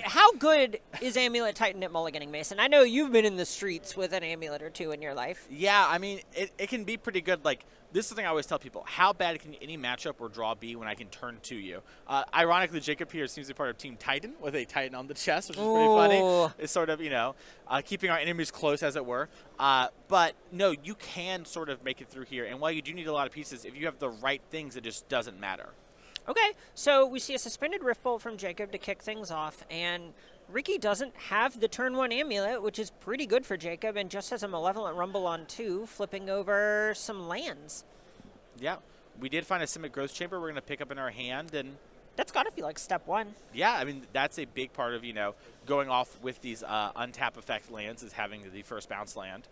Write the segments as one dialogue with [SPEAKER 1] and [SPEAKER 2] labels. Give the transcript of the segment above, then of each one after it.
[SPEAKER 1] how good is Amulet Titan at mulliganing, Mason? I know you've been in the streets with an amulet or two in your life.
[SPEAKER 2] Yeah, I mean, it can be pretty good. Like, this is the thing I always tell people. How bad can any matchup or draw be when I can turn to you? Ironically, Jacob here seems to be part of Team Titan with a Titan on the chest, which is pretty funny. It's sort of, keeping our enemies close, as it were. But, no, you can sort of make it through here. And while you do need a lot of pieces, if you have the right things, it just doesn't matter.
[SPEAKER 1] Okay, so we see a suspended Rift Bolt from Jacob to kick things off, and Ricky doesn't have the turn 1 amulet, which is pretty good for Jacob, and just has a Malevolent Rumble on 2, flipping over some lands.
[SPEAKER 2] Yeah, we did find a Simic Growth Chamber we're going to pick up in our hand, and
[SPEAKER 1] that's got to feel like step 1.
[SPEAKER 2] Yeah, I mean, that's a big part of, going off with these untap effect lands is having the first bounce land.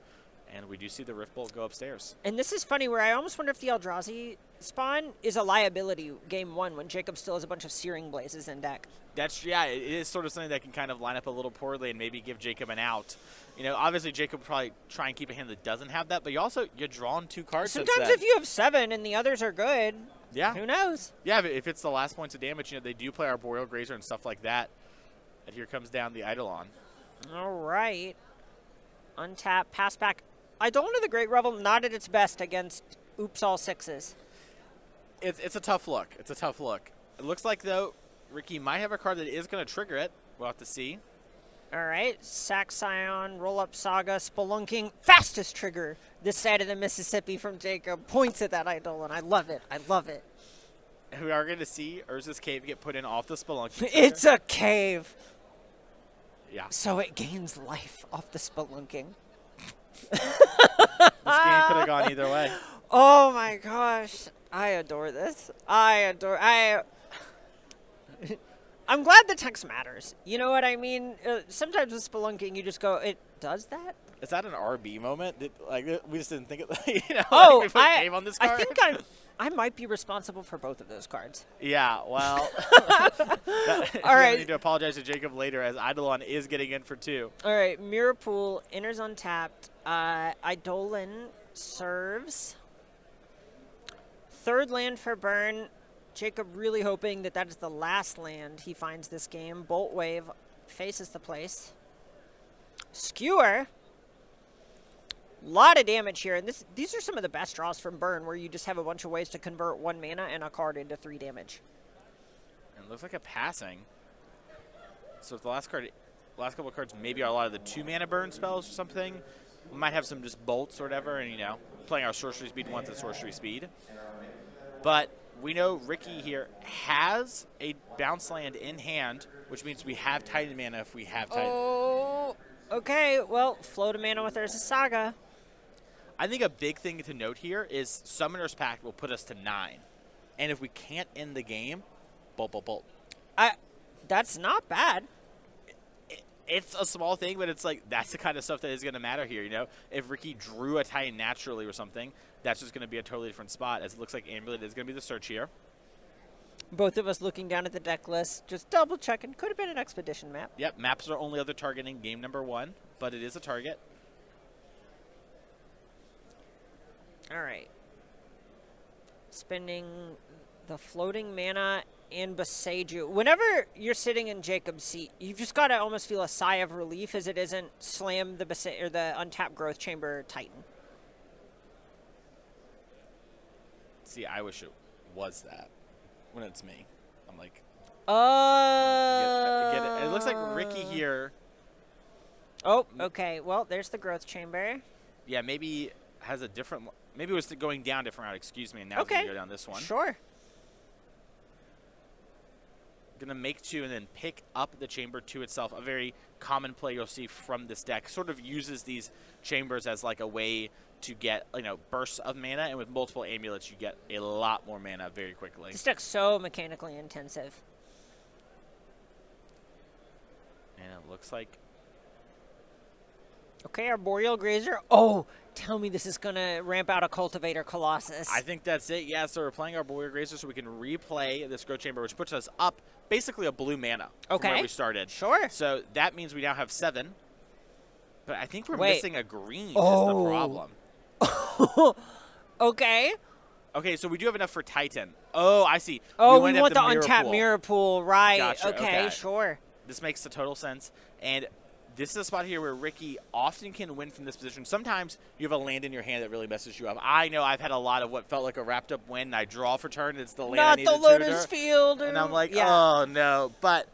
[SPEAKER 2] And we do see the Rift Bolt go upstairs.
[SPEAKER 1] And this is funny, where I almost wonder if the Eldrazi spawn is a liability game 1 when Jacob still has a bunch of Searing Blazes in deck.
[SPEAKER 2] It is sort of something that can kind of line up a little poorly and maybe give Jacob an out. Obviously Jacob will probably try and keep a hand that doesn't have that, but you're drawing 2 cards.
[SPEAKER 1] Sometimes if you have 7 and the others are good, who knows?
[SPEAKER 2] Yeah, if it's the last points of damage, they do play Arboreal Grazer and stuff like that. And here comes down the Eidolon.
[SPEAKER 1] All right. Untap, pass back. Eidolon of the Great Revel not at its best against oops all 6s.
[SPEAKER 2] It's a tough look. It's a tough look. It looks like, though, Ricky might have a card that is going to trigger it. We'll have to see.
[SPEAKER 1] All right. Sack Scion, Roll Up Saga, Spelunking. Fastest trigger this side of the Mississippi from Jacob. Points at that Eidolon. I love it. I love it.
[SPEAKER 2] We are going to see Urza's Cave get put in off the Spelunking.
[SPEAKER 1] It's a cave.
[SPEAKER 2] Yeah.
[SPEAKER 1] So it gains life off the Spelunking.
[SPEAKER 2] This game could have gone either way.
[SPEAKER 1] Oh my gosh. I adore this. I'm glad the text matters. You know what I mean? Sometimes with Spelunking, you just go, it does that?
[SPEAKER 2] Is that an RB moment? We just didn't think it,
[SPEAKER 1] we
[SPEAKER 2] put cave on this card?
[SPEAKER 1] I think I might be responsible for both of those cards.
[SPEAKER 2] Yeah, well.
[SPEAKER 1] All right.
[SPEAKER 2] I need to apologize to Jacob later as Eidolon is getting in for 2.
[SPEAKER 1] All right, Mirror Pool enters untapped. Eidolon serves. 3rd land for burn. Jacob really hoping that is the last land he finds this game. Bolt Wave faces the place. Skewer. Lot of damage here, and these are some of the best draws from burn, where you just have a bunch of ways to convert 1 mana and a card into 3 damage.
[SPEAKER 2] And it looks like a passing. So if the last couple of cards maybe are a lot of the 2 mana burn spells or something, we might have some just bolts or whatever, and playing our sorcery speed once at sorcery speed. But we know Ricky here has a bounce land in hand, which means we have Titan mana if we have Titan.
[SPEAKER 1] Oh, okay. Well, float a mana with Urza's Saga.
[SPEAKER 2] I think a big thing to note here is Summoner's Pact will put us to 9. And if we can't end the game, bolt, bolt, bolt.
[SPEAKER 1] That's not bad.
[SPEAKER 2] It's a small thing, but it's like that's the kind of stuff that is going to matter here, If Ricky drew a Titan naturally or something, that's just going to be a totally different spot, as it looks like Amulet is going to be the search here.
[SPEAKER 1] Both of us looking down at the deck list, just double-checking. Could have been an Expedition map.
[SPEAKER 2] Yep, maps are only other target in game number 1, but it is a target.
[SPEAKER 1] All right. Spending the floating mana and Boseiju. Whenever you're sitting in Jacob's seat, you've just got to almost feel a sigh of relief as it isn't slam the the untapped Growth Chamber Titan.
[SPEAKER 2] See, I wish it was that. When it's me, I'm like,
[SPEAKER 1] I
[SPEAKER 2] get it. It looks like Ricky here.
[SPEAKER 1] Oh, okay. Well, there's the Growth Chamber.
[SPEAKER 2] Yeah, maybe has a different. Maybe it was going down different route. Excuse me, and now it's gonna go down this one.
[SPEAKER 1] Sure.
[SPEAKER 2] Gonna make 2 and then pick up the chamber to itself. A very common play you'll see from this deck. Sort of uses these chambers as like a way to get bursts of mana, and with multiple amulets you get a lot more mana very quickly.
[SPEAKER 1] This deck's so mechanically intensive.
[SPEAKER 2] And it looks like
[SPEAKER 1] okay, Arboreal Grazer. Oh, tell me this is gonna ramp out a Cultivator Colossus.
[SPEAKER 2] I think that's it. Yeah, so we're playing our Arboreal Grazer so we can replay this Growth Chamber, which puts us up basically a blue mana from where we started.
[SPEAKER 1] Sure.
[SPEAKER 2] So that means we now have 7. But I think we're missing a green is the problem.
[SPEAKER 1] Okay.
[SPEAKER 2] Okay, so we do have enough for Titan. Oh, I see.
[SPEAKER 1] Oh, we want the untapped mirror pool. Right.
[SPEAKER 2] Gotcha,
[SPEAKER 1] okay, sure.
[SPEAKER 2] This makes the total sense. And this is a spot here where Ricky often can win from this position. Sometimes you have a land in your hand that really messes you up. I know I've had a lot of what felt like a wrapped up win. I draw for turn. It's the land I
[SPEAKER 1] Not
[SPEAKER 2] needed
[SPEAKER 1] the
[SPEAKER 2] to
[SPEAKER 1] Lotus
[SPEAKER 2] tutor.
[SPEAKER 1] Field.
[SPEAKER 2] And I'm like,
[SPEAKER 1] yeah.
[SPEAKER 2] oh, no. But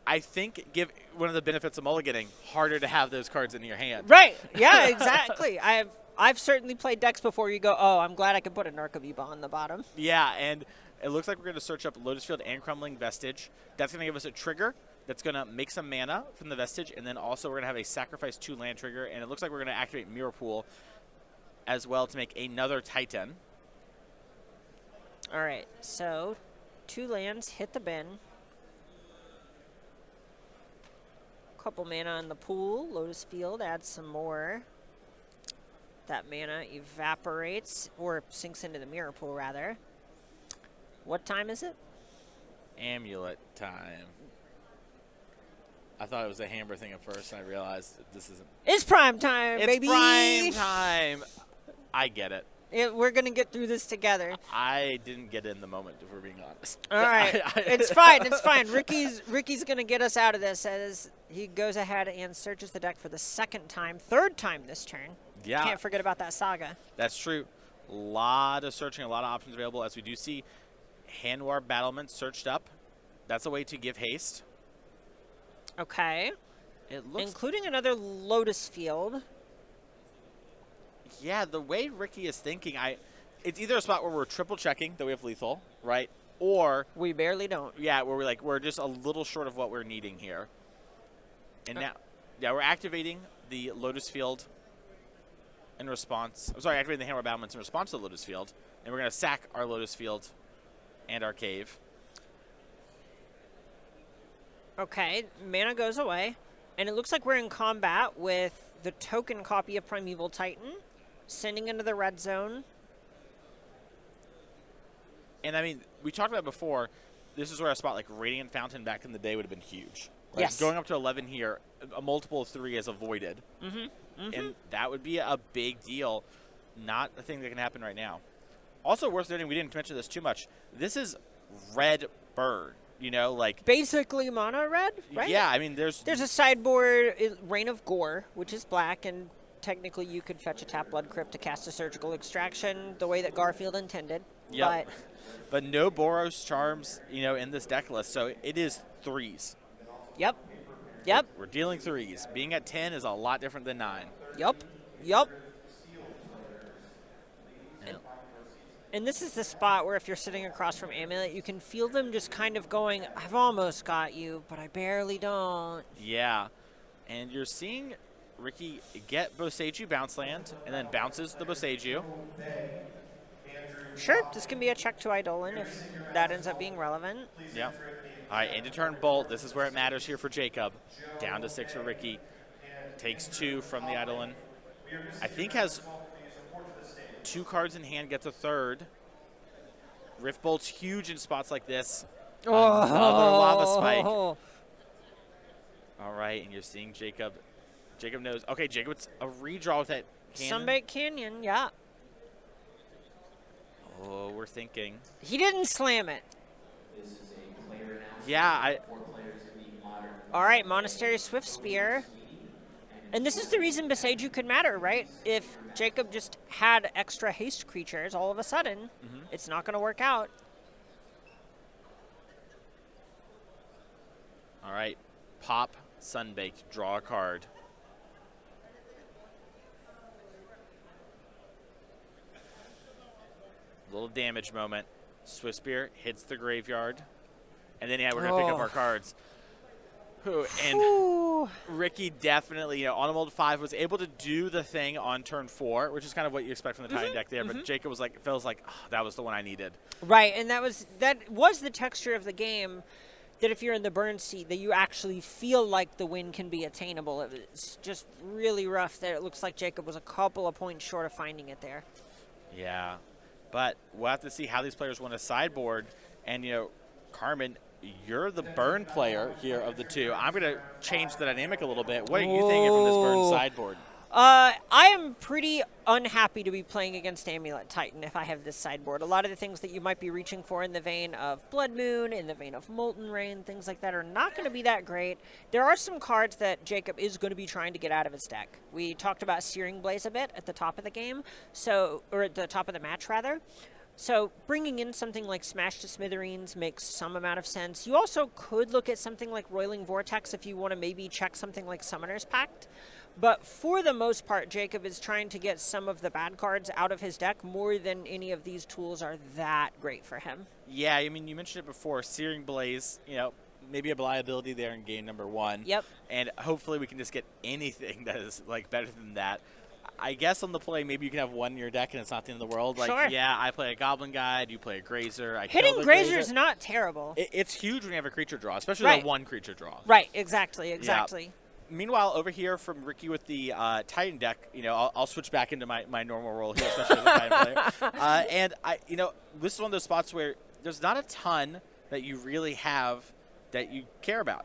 [SPEAKER 2] I think give one of the benefits of mulliganing, harder to have those cards in your hand.
[SPEAKER 1] Right. Yeah, exactly. I've certainly played decks before you go, oh, I'm glad I can put a Narcoviva on the bottom.
[SPEAKER 2] Yeah, and it looks like we're going to search up Lotus Field and Crumbling Vestige. That's going to give us a trigger that's going to make some mana from the Vestige, and then also we're going to have a sacrifice 2 land trigger, and it looks like we're going to activate Mirror Pool as well to make another Titan.
[SPEAKER 1] All right, so 2 lands hit the bin. Couple mana in the pool. Lotus Field adds some more. That mana evaporates, or sinks into the Mirror Pool, rather. What time is it?
[SPEAKER 2] Amulet time. I thought it was a Hammer thing at first, and I realized that this isn't.
[SPEAKER 1] It's prime time,
[SPEAKER 2] It's
[SPEAKER 1] baby!
[SPEAKER 2] prime time! I get it.
[SPEAKER 1] We're going to get through this together.
[SPEAKER 2] I didn't get it in the moment, if we're being honest.
[SPEAKER 1] All right. It's fine. It's fine. Ricky's going to get us out of this as he goes ahead and searches the deck for the third time this turn.
[SPEAKER 2] Yeah.
[SPEAKER 1] Can't forget about that saga.
[SPEAKER 2] That's true. A lot of searching, a lot of options available, as we do see Hanwar Battlement searched up. That's a way to give haste.
[SPEAKER 1] Okay.
[SPEAKER 2] It looks.
[SPEAKER 1] Including another Lotus Field.
[SPEAKER 2] Yeah, the way Ricky is thinking, it's either a spot where we're triple checking that we have lethal, right? Or
[SPEAKER 1] We barely don't.
[SPEAKER 2] yeah, where we're just a little short of what we're needing here. And now, yeah, we're activating the Lotus Field in response. I'm sorry, activating the Hammer Battlements in response to the Lotus Field, and we're going to sack our Lotus Field and our cave.
[SPEAKER 1] Okay, mana goes away, and it looks like we're in combat with the token copy of Primeval Titan, sending into the red zone.
[SPEAKER 2] And I mean, we talked about before, this is where a spot like Radiant Fountain back in the day would have been huge. Like
[SPEAKER 1] Yes.
[SPEAKER 2] Going up to 11 here, a multiple of 3 is avoided. And that would be a big deal. Not a thing that can happen right now. Also worth noting, we didn't mention this too much, this is red burn. You know, like
[SPEAKER 1] Basically mono red, right?
[SPEAKER 2] yeah. I mean, there's
[SPEAKER 1] There's a sideboard, Reign of Gore, which is black, and technically you could fetch a tap Blood Crypt to cast a Surgical Extraction the way that Garfield intended.
[SPEAKER 2] Yep. But no Boros charms, you know, in this deck list, so it is 3s.
[SPEAKER 1] Yep. Yep.
[SPEAKER 2] We're dealing 3s. Being at 10 is a lot different than 9.
[SPEAKER 1] Yep. Yep. And this is the spot where if you're sitting across from Amulet, you can feel them just kind of going, I've almost got you, but I barely don't.
[SPEAKER 2] Yeah. And you're seeing Ricky get Boseiju bounce land, and then bounces the Boseiju.
[SPEAKER 1] Sure, this can be a check to Eidolon if that ends up being relevant.
[SPEAKER 2] Yeah. All right, end of turn bolt. This is where it matters here for Jacob. Down to 6 for Ricky. Takes 2 from the Eidolon. I think has 2 cards in hand, gets a 3rd. Rift Bolt's huge in spots like this. Another Lava Spike. All right, and you're seeing Jacob. Jacob knows. Okay, Jacob, it's a redraw with that cannon.
[SPEAKER 1] Sunbake Canyon, yeah.
[SPEAKER 2] Oh, we're thinking.
[SPEAKER 1] He didn't slam it.
[SPEAKER 2] Yeah,
[SPEAKER 1] All right, Monastery Swift Spear. And this is the reason Boseiju could matter, right? If Jacob just had extra haste creatures, all of a sudden, it's not going to work out.
[SPEAKER 2] All right, pop, Sunbaked, draw a card. Little damage moment. Swift Spear hits the graveyard. And then, yeah, we're going to pick up our cards. And Ricky definitely, you know, on a mold 5 was able to do the thing on turn 4, which is kind of what you expect from the Titan deck there. But Jacob was like, feels like, oh, that was the one I needed.
[SPEAKER 1] Right, and that was the texture of the game. That if you're in the burn seat, that you actually feel like the win can be attainable. It's just really rough that it looks like Jacob was a couple of points short of finding it there.
[SPEAKER 2] Yeah, but we'll have to see how these players want to sideboard. And, you know, Carmen, you're the burn player here of the two. I'm going to change the dynamic a little bit. What are you thinking from this burn sideboard?
[SPEAKER 1] I am pretty unhappy to be playing against Amulet Titan if I have this sideboard. A lot of the things that you might be reaching for in the vein of Blood Moon, in the vein of Molten Rain, things like that are not going to be that great. There are some cards that Jacob is going to be trying to get out of his deck. We talked about Searing Blaze a bit at the top of the game, or at the top of the match, rather. So bringing in something like Smash to Smithereens makes some amount of sense. You also could look at something like Roiling Vortex if you want to maybe check something like Summoner's Pact. But for the most part, Jacob is trying to get some of the bad cards out of his deck more than any of these tools are that great for him.
[SPEAKER 2] Yeah, I mean, you mentioned it before, Searing Blaze, maybe a liability there in game number 1.
[SPEAKER 1] Yep.
[SPEAKER 2] And hopefully we can just get anything that is, better than that. I guess on the play, maybe you can have one in your deck and it's not the end of the world.
[SPEAKER 1] Sure.
[SPEAKER 2] Yeah, I play a Goblin Guide, you play a Grazer.
[SPEAKER 1] Hitting Grazer is not terrible.
[SPEAKER 2] It's huge when you have a creature draw, especially
[SPEAKER 1] right.
[SPEAKER 2] the one creature draw.
[SPEAKER 1] Right, exactly.
[SPEAKER 2] Yeah. Meanwhile, over here from Ricky with the Titan deck, I'll switch back into my normal role here, especially as a Titan player. And this is one of those spots where there's not a ton that you really have that you care about.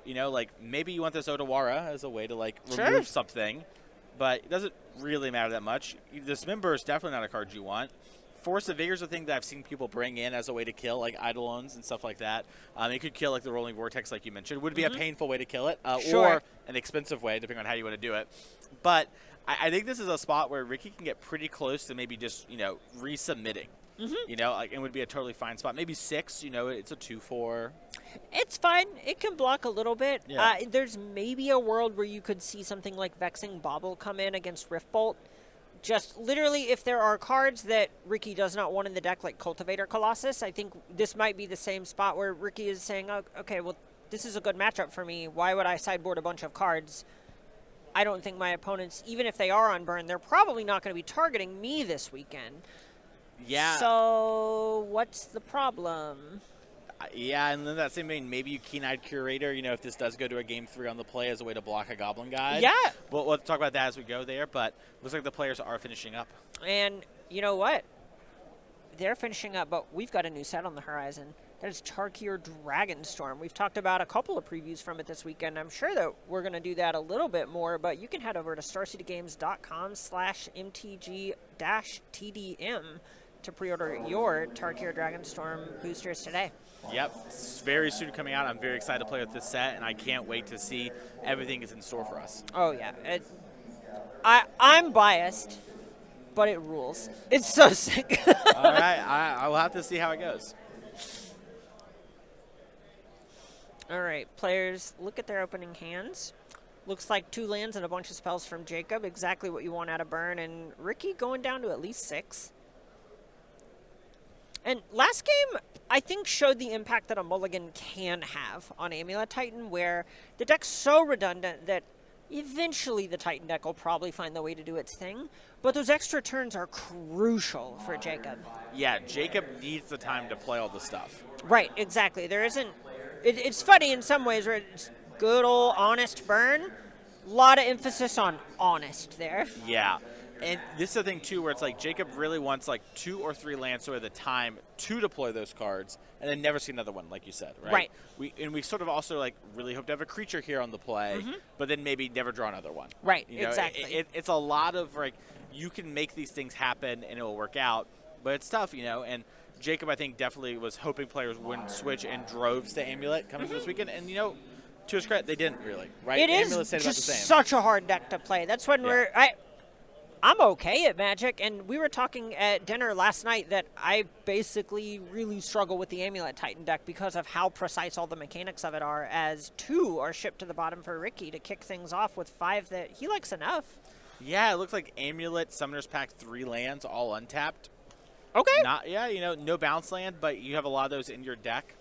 [SPEAKER 2] Maybe you want this Otawara as a way to remove something, but it doesn't really matter that much. Dismember is definitely not a card you want. Force of Vigor is a thing that I've seen people bring in as a way to kill, like Eidolons and stuff like that. It could kill, the Rolling Vortex, like you mentioned. It would be a painful way to kill it, or an expensive way, depending on how you want to do it. But I think this is a spot where Ricky can get pretty close to maybe just, resubmitting. It would be a totally fine spot. Maybe 6, it's a 2-4.
[SPEAKER 1] It's fine. It can block a little bit.
[SPEAKER 2] Yeah.
[SPEAKER 1] There's maybe a world where you could see something like Vexing Bauble come in against Riftbolt. Just literally, if there are cards that Ricky does not want in the deck, like Cultivator Colossus, I think this might be the same spot where Ricky is saying, oh, okay, well, this is a good matchup for me. Why would I sideboard a bunch of cards? I don't think my opponents, even if they are on burn, they're probably not going to be targeting me this weekend.
[SPEAKER 2] Yeah.
[SPEAKER 1] So what's the problem?
[SPEAKER 2] Yeah, and then that same vein, maybe you Keen-Eyed Curator, if this does go to a Game 3 on the play as a way to block a Goblin Guide.
[SPEAKER 1] Yeah.
[SPEAKER 2] We'll talk about that as we go there, but looks like the players are finishing up.
[SPEAKER 1] And you know what? They're finishing up, but we've got a new set on the horizon. That is Tarkir Dragonstorm. We've talked about a couple of previews from it this weekend. I'm sure that we're going to do that a little bit more, but you can head over to starcitygames.com/MTG-TDM to pre-order your Tarkir Dragonstorm boosters today.
[SPEAKER 2] Yep, it's very soon coming out. I'm very excited to play with this set, and I can't wait to see everything is in store for us.
[SPEAKER 1] Oh, yeah. I'm biased, but it rules. It's so sick.
[SPEAKER 2] All right, I will have to see how it goes.
[SPEAKER 1] All right, players, look at their opening hands. Looks like 2 lands and a bunch of spells from Jacob, exactly what you want out of burn, and Ricky going down to at least 6. And last game, I think, showed the impact that a mulligan can have on Amulet Titan, where the deck's so redundant that eventually the Titan deck will probably find the way to do its thing. But those extra turns are crucial for Jacob.
[SPEAKER 2] Yeah, Jacob needs the time to play all the stuff.
[SPEAKER 1] Right, exactly. There isn't... It's funny in some ways where it's good old honest burn. A lot of emphasis on honest there.
[SPEAKER 2] Yeah. And this is the thing, too, where it's Jacob really wants 2 or 3 lands at the time to deploy those cards and then never see another one, like you said, right? We sort of also, really hope to have a creature here on the play, but then maybe never draw another one.
[SPEAKER 1] Right, exactly.
[SPEAKER 2] It's a lot of, you can make these things happen and it will work out, but it's tough, and Jacob, I think, definitely was hoping players wouldn't switch in droves to Amulet coming from this weekend, and, to his credit, they didn't really, right?
[SPEAKER 1] It
[SPEAKER 2] Amulet
[SPEAKER 1] is
[SPEAKER 2] stayed about
[SPEAKER 1] just
[SPEAKER 2] the same.
[SPEAKER 1] such a hard deck to play. That's when I'm okay at Magic, and we were talking at dinner last night that I basically really struggle with the Amulet Titan deck because of how precise all the mechanics of it are, as 2 are shipped to the bottom for Ricky to kick things off with 5 that he likes enough.
[SPEAKER 2] Yeah, it looks like Amulet, Summoner's Pact, 3 lands, all untapped.
[SPEAKER 1] Okay.
[SPEAKER 2] No bounce land, but you have a lot of those in your deck,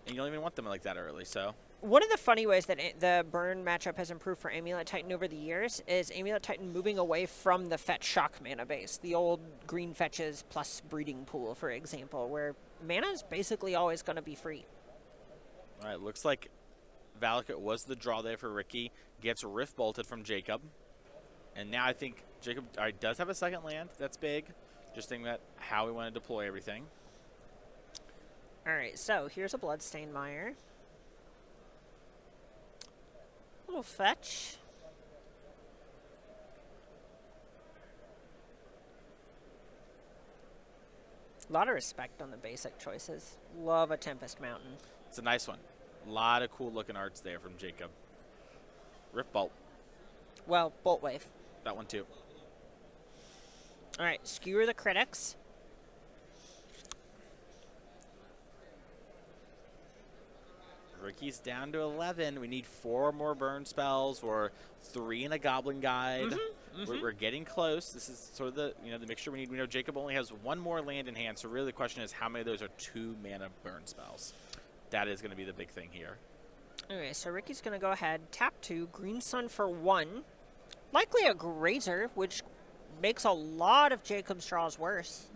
[SPEAKER 2] and you don't even want them that early, so...
[SPEAKER 1] One of the funny ways that the burn matchup has improved for Amulet Titan over the years is Amulet Titan moving away from the fetch shock mana base, the old green fetches plus breeding pool, for example, where mana is basically always going to be free.
[SPEAKER 2] All right, looks like Valakut was the draw there for Ricky. Gets Rift Bolted from Jacob. And now I think Jacob does have a second land. That's big. Just thinking about how we want to deploy everything.
[SPEAKER 1] All right, so here's a Bloodstained Mire. Little fetch. A lot of respect on the basic choices. Love a Tempest Mountain.
[SPEAKER 2] It's a nice one. A lot of cool looking arts there from Jacob. Rift Bolt.
[SPEAKER 1] Well, Bolt Wave.
[SPEAKER 2] That one too.
[SPEAKER 1] All right, skewer the critics.
[SPEAKER 2] Ricky's down to 11. We need 4 more burn spells or 3 in a Goblin Guide. We're getting close. This is sort of the the mixture we need. We know Jacob only has 1 more land in hand, so really the question is how many of those are 2 mana burn spells. That is going to be the big thing here.
[SPEAKER 1] Okay, so Ricky's going to go ahead, tap 2, Green Sun for 1. Likely a Grazer, which makes a lot of Jacob's draws worse.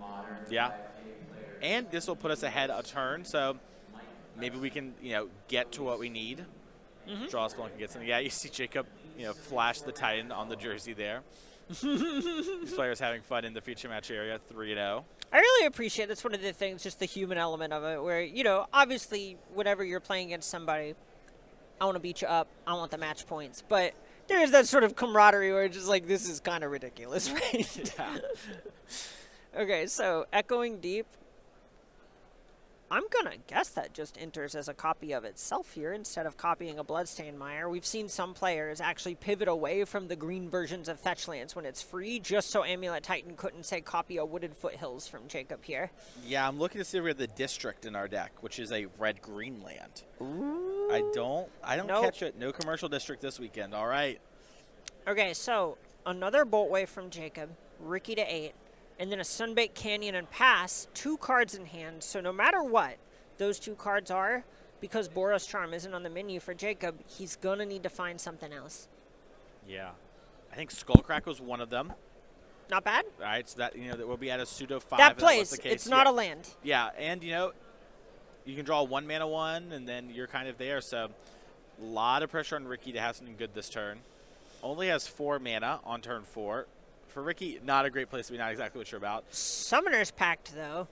[SPEAKER 2] Yeah. And this will put us ahead a turn, so maybe we can, get to what we need. Draw a spell and get something. Yeah, you see Jacob, flash the Titan on the jersey there. These players having fun in the feature match area, 3-0.
[SPEAKER 1] I really appreciate that's one of the things, just the human element of it, where, obviously, whenever you're playing against somebody, I want to beat you up, I want the match points, but there's that sort of camaraderie where it's just like, this is kind of ridiculous, right?
[SPEAKER 2] Yeah.
[SPEAKER 1] Okay, so Echoing Deep. I'm going to guess that just enters as a copy of itself here instead of copying a Bloodstained Mire. We've seen some players actually pivot away from the green versions of Fetchlands when it's free, just so Amulet Titan couldn't, say, copy a Wooded Foothills from Jacob here.
[SPEAKER 2] Yeah, I'm looking to see if we have the District in our deck, which is a red-green land.
[SPEAKER 1] Ooh.
[SPEAKER 2] I don't
[SPEAKER 1] Nope.
[SPEAKER 2] catch it. No commercial district this weekend. All right.
[SPEAKER 1] Okay, so another Boltwave from Jacob, Ricky to 8, and then a Sunbaked Canyon and Pass, 2 cards in hand. So no matter what those 2 cards are, because Boros Charm isn't on the menu for Jacob, he's going to need to find something else.
[SPEAKER 2] Yeah. I think Skullcrack was one of them.
[SPEAKER 1] Not bad.
[SPEAKER 2] All right, so that that will be at a pseudo 5.
[SPEAKER 1] That
[SPEAKER 2] if was
[SPEAKER 1] plays.
[SPEAKER 2] the case.
[SPEAKER 1] It's not a land.
[SPEAKER 2] Yeah, and you can draw 1 mana 1, and then you're kind of there. So a lot of pressure on Ricky to have something good this turn. Only has 4 mana on turn 4. For Ricky, not a great place to be, not exactly what you're about.
[SPEAKER 1] Summoner's Pact, though.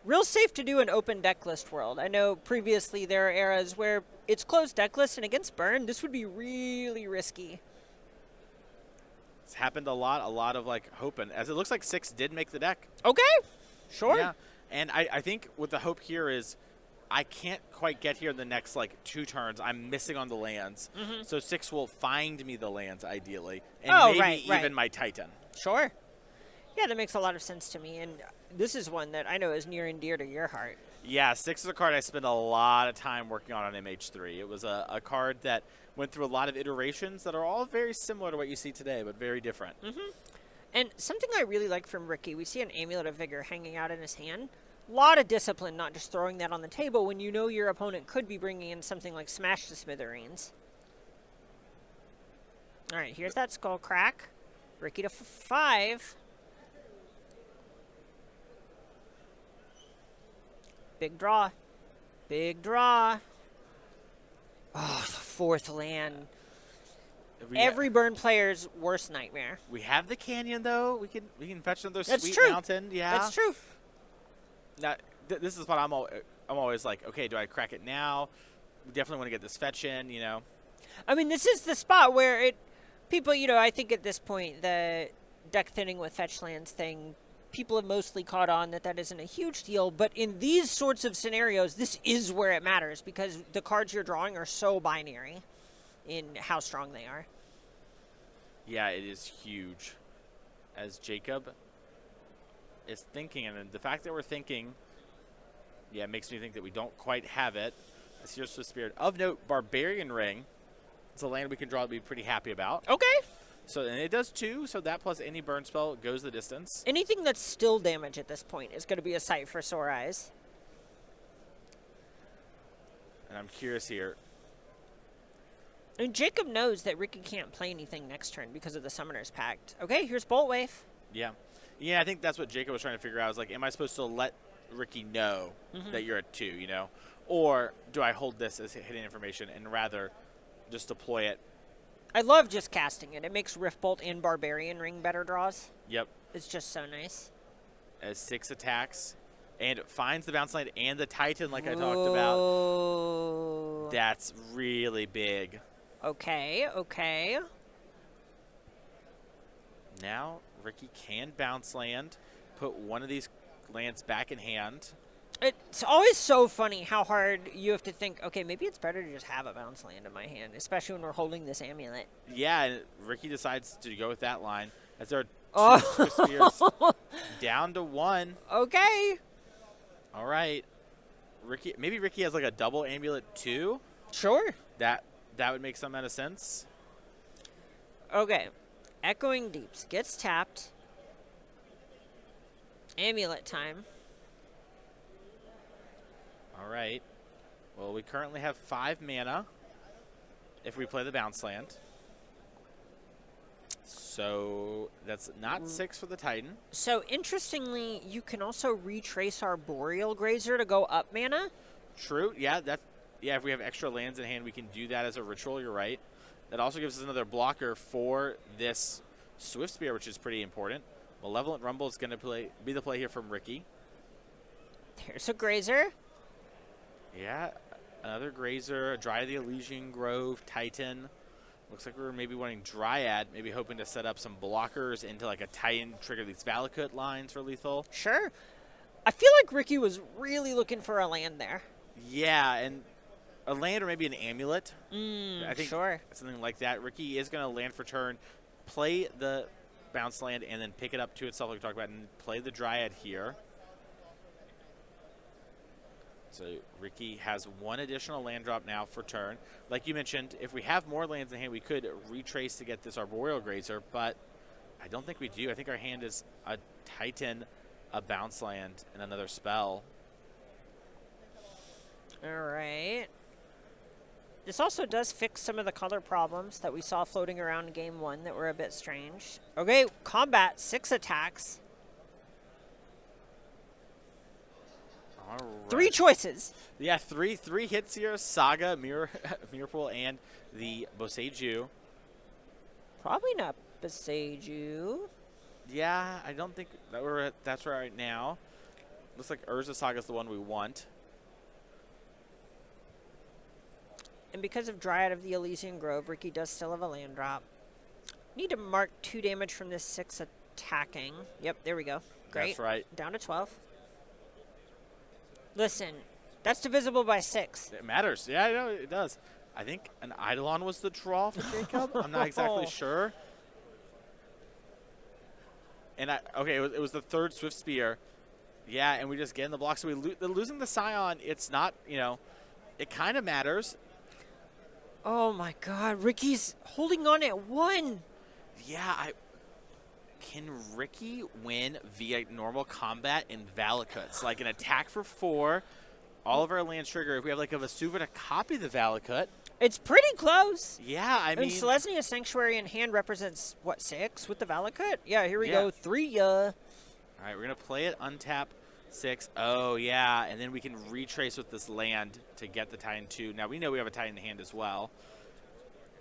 [SPEAKER 1] Real safe to do in open deck list world. I know previously there are eras where it's closed deck list, and against Burn, this would be really risky.
[SPEAKER 2] It's happened a lot of hoping. As it looks like 6 did make the deck.
[SPEAKER 1] Okay, sure.
[SPEAKER 2] Yeah, and I think what the hope here is I can't quite get here in the next 2 turns. I'm missing on the lands. So 6 will find me the lands ideally. And maybe even my Titan.
[SPEAKER 1] Sure. Yeah, that makes a lot of sense to me. And this is one that I know is near and dear to your heart.
[SPEAKER 2] Yeah, 6 is a card I spent a lot of time working on MH3. It was a card that went through a lot of iterations that are all very similar to what you see today, but very different.
[SPEAKER 1] And something I really like from Ricky, we see an Amulet of Vigor hanging out in his hand. A lot of discipline, not just throwing that on the table when you know your opponent could be bringing in something like Smash to Smithereens. All right, here's that Skull Crack. Ricky to 5. Big draw. Big draw. Oh, the 4th land. Every Burn player's worst nightmare.
[SPEAKER 2] We have the Canyon, though. We can fetch another
[SPEAKER 1] That's
[SPEAKER 2] sweet
[SPEAKER 1] true.
[SPEAKER 2] mountain. Yeah,
[SPEAKER 1] That's true.
[SPEAKER 2] Now, this is what I'm always like, okay, do I crack it now? We definitely want to get this fetch in,
[SPEAKER 1] I mean, this is the spot where people, I think at this point, the deck thinning with fetch lands thing, people have mostly caught on that isn't a huge deal. But in these sorts of scenarios, this is where it matters because the cards you're drawing are so binary in how strong they are.
[SPEAKER 2] Yeah, it is huge. As Jacob is thinking, and the fact that we're thinking, makes me think that we don't quite have it. As here's the Spirit. Of note, Barbarian Ring. It's a land we can draw to be pretty happy about.
[SPEAKER 1] Okay.
[SPEAKER 2] So, and it does 2, so that plus any burn spell goes the distance.
[SPEAKER 1] Anything that's still damage at this point is going to be a sight for sore eyes.
[SPEAKER 2] And I'm curious here.
[SPEAKER 1] And Jacob knows that Ricky can't play anything next turn because of the Summoner's Pact. Okay, here's Bolt Wave.
[SPEAKER 2] Yeah. Yeah, I think that's what Jacob was trying to figure out. I was like, am I supposed to let Ricky know that you're at 2, Or do I hold this as hidden information and rather just deploy it?
[SPEAKER 1] I love just casting it. It makes Rift Bolt and Barbarian Ring better draws.
[SPEAKER 2] Yep.
[SPEAKER 1] It's just so nice.
[SPEAKER 2] As 6 attacks. And it finds the bounce land and the Titan like I talked about.
[SPEAKER 1] Oh.
[SPEAKER 2] That's really big.
[SPEAKER 1] Okay, okay.
[SPEAKER 2] Now Ricky can bounce land, put one of these lands back in hand.
[SPEAKER 1] It's always so funny how hard you have to think, okay, maybe it's better to just have a bounce land in my hand, especially when we're holding this amulet.
[SPEAKER 2] Yeah, and Ricky decides to go with that line. As there are two
[SPEAKER 1] Oh.
[SPEAKER 2] Swift Spears down to 1.
[SPEAKER 1] Okay.
[SPEAKER 2] All right. Maybe Ricky has like a double amulet too.
[SPEAKER 1] Sure.
[SPEAKER 2] That would make some amount of sense.
[SPEAKER 1] Okay. Echoing Deeps gets tapped. Amulet time.
[SPEAKER 2] All right. Well, we currently have 5 mana if we play the bounce land. So that's not 6 for the Titan.
[SPEAKER 1] So interestingly, you can also retrace our Boreal Grazer to go up mana.
[SPEAKER 2] True. Yeah, if we have extra lands in hand, we can do that as a ritual. You're right. That also gives us another blocker for this Swift Spear, which is pretty important. Malevolent Rumble is going to be the play here from Ricky.
[SPEAKER 1] There's a Grazer.
[SPEAKER 2] Yeah, another Grazer, a Dryad of the Elysian Grove, Titan. Looks like we're maybe wanting Dryad, maybe hoping to set up some blockers into like a Titan, trigger these Valakut lines for lethal.
[SPEAKER 1] Sure. I feel like Ricky was really looking for a land there.
[SPEAKER 2] Yeah, and a land or maybe an amulet. I think
[SPEAKER 1] sure.
[SPEAKER 2] something like that. Ricky is going to land for turn, play the bounce land, and then pick it up to itself like we talked about, and play the Dryad here. So Ricky has 1 additional land drop now for turn. Like you mentioned, if we have more lands in hand, we could retrace to get this Arboreal Grazer, but I don't think we do. I think our hand is a Titan, a bounce land, and another spell.
[SPEAKER 1] All right. This also does fix some of the color problems that we saw floating around in Game 1 that were a bit strange. Okay, combat, 6 attacks.
[SPEAKER 2] All right.
[SPEAKER 1] 3 choices.
[SPEAKER 2] Yeah, three hits here. Saga, Mirrorpool, and the Boseiju.
[SPEAKER 1] Probably not Boseiju.
[SPEAKER 2] Yeah, I don't think that's right now. Looks like Urza Saga is the one we want.
[SPEAKER 1] And because of Dryad of the Elysian Grove, Ricky does still have a land drop. Need to mark 2 damage from this 6 attacking. Yep, there we go. Great.
[SPEAKER 2] That's right.
[SPEAKER 1] Down to 12. Listen, that's divisible by 6.
[SPEAKER 2] It matters. Yeah, I know it does. I think an Eidolon was the draw for Jacob. I'm not exactly sure. And it was the 3rd Swift Spear. Yeah, and we just get in the block. So losing the Scion, it's not, it kind of matters.
[SPEAKER 1] Oh my God, Ricky's holding on at 1.
[SPEAKER 2] Yeah, can Ricky win via normal combat in Valakuts? Like an attack for 4, all of our lands trigger. If we have like a Vesuva to copy the Valakut.
[SPEAKER 1] It's pretty close.
[SPEAKER 2] Yeah, I mean.
[SPEAKER 1] Selesnya Sanctuary in hand represents, what, 6 with the Valakut? Yeah, here we go. 3. All
[SPEAKER 2] right, we're going to play it, untap 6. Oh, yeah, and then we can retrace with this land to get the Titan 2. Now, we know we have a Titan in hand as well.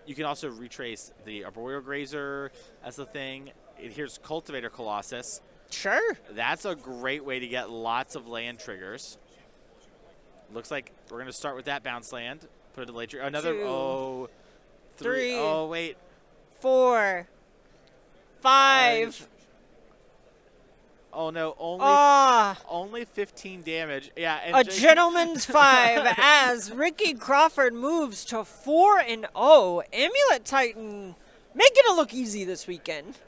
[SPEAKER 2] You can also retrace the Arboreal Grazer as the thing. Here's Cultivator Colossus.
[SPEAKER 1] Sure.
[SPEAKER 2] That's a great way to get lots of land triggers. Looks like we're going to start with that bounce land. Put it to late trigger. Another,
[SPEAKER 1] 2,
[SPEAKER 2] 3.
[SPEAKER 1] 3.
[SPEAKER 2] Oh, wait.
[SPEAKER 1] 4. 5.
[SPEAKER 2] Oh, no. Only 15 damage. Yeah. And
[SPEAKER 1] a gentleman's 5 as Ricky Crawford moves to 4-0. Amulet Titan making it look easy this weekend.